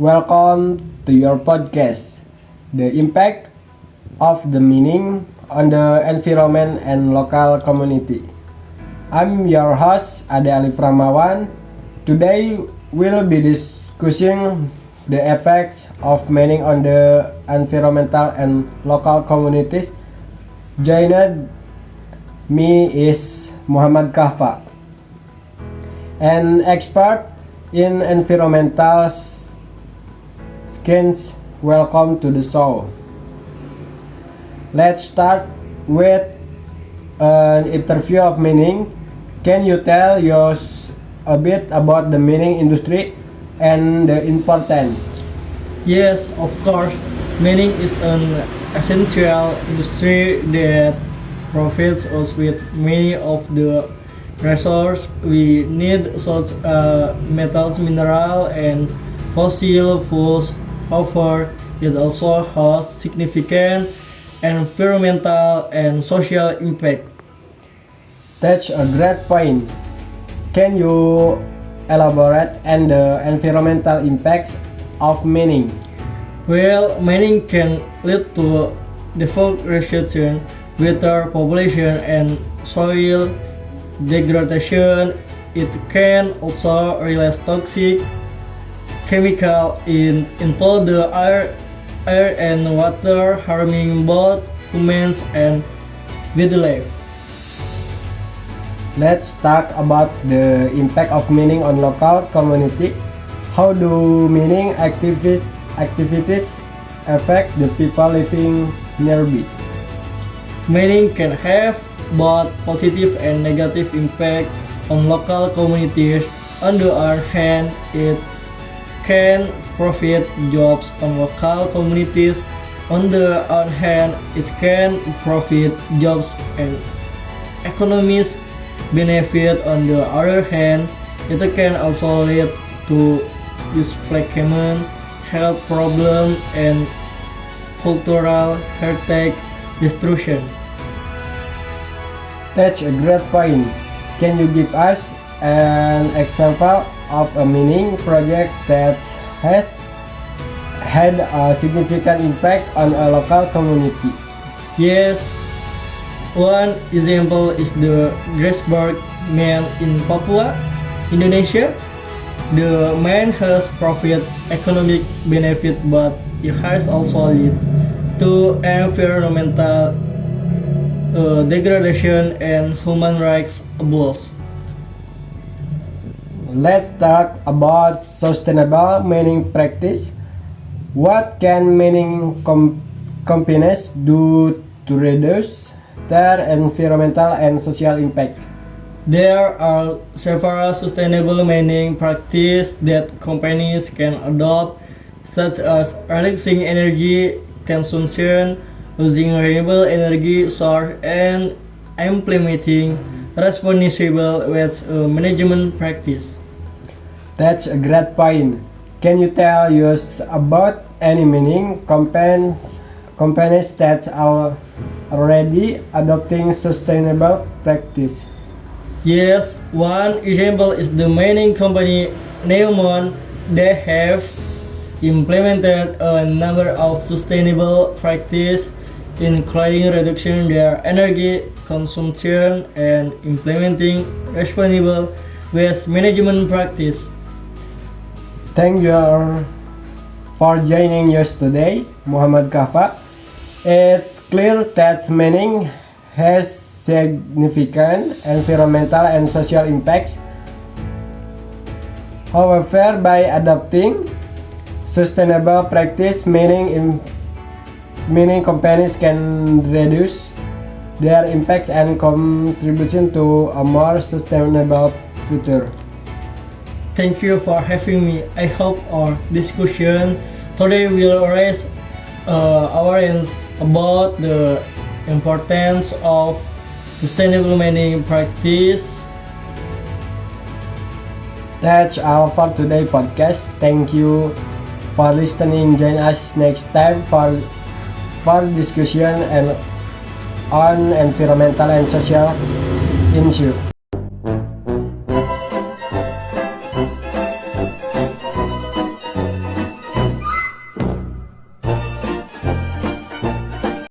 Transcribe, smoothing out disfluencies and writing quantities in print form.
Welcome to your podcast, The Impact of the Meaning on the Environment and Local Community. I'm your host, Ade Alif Ramawan. Today we'll be discussing the effects of meaning on the environmental and local communities. Joined me is Muhammad Kahfa, an expert in environmental science. Welcome to the show. Let's start with an interview of meaning. Can you tell us a bit about the meaning industry and the importance? Yes, of course. Mining is an essential industry that provides us with many of the resources we need, such as metals, mineral, and fossil fuels. However, it also has significant environmental and social impact. That's a great point. Can you elaborate on the environmental impacts of mining? Well, mining can lead to deforestation, water population, and soil degradation. It can also release toxic chemical into the air and water, harming both humans and wildlife. Let's talk about the impact of mining on local community. How do mining activities affect the people living nearby? Mining can have both positive and negative impact on local communities. On the other hand, it can provide jobs on local communities. On the other hand, it can provide jobs and economic benefit. On the other hand, it can also lead to displacement, health problems, and cultural heritage destruction. That's a great point. Can you give us an example of a mining project that has had a significant impact on a local community? Yes, one example is the Grasberg mine in Papua, Indonesia. The mine has provided economic benefit, but it has also led to environmental degradation and human rights abuses. Let's talk about sustainable mining practice. What can mining companies do to reduce their environmental and social impact? There are several sustainable mining practices that companies can adopt, such as reducing energy consumption, using renewable energy sources, and implementing responsible waste management practice. That's a great point. Can you tell us about any mining companies that are already adopting sustainable practice? Yes, one example is the mining company Newmont. They have implemented a number of sustainable practices, including reducing their energy consumption and implementing responsible waste management practice. Thank you for joining us today, Muhammad Kahfa. It's clear that mining has significant environmental and social impacts. However, by adopting sustainable practice, mining companies can reduce their impacts and contribution to a more sustainable future. Thank you for having me. I hope our discussion today will raise awareness about the importance of sustainable mining practice. That's all for today's podcast. Thank you for listening. Join us next time for discussion and on environmental and social issues.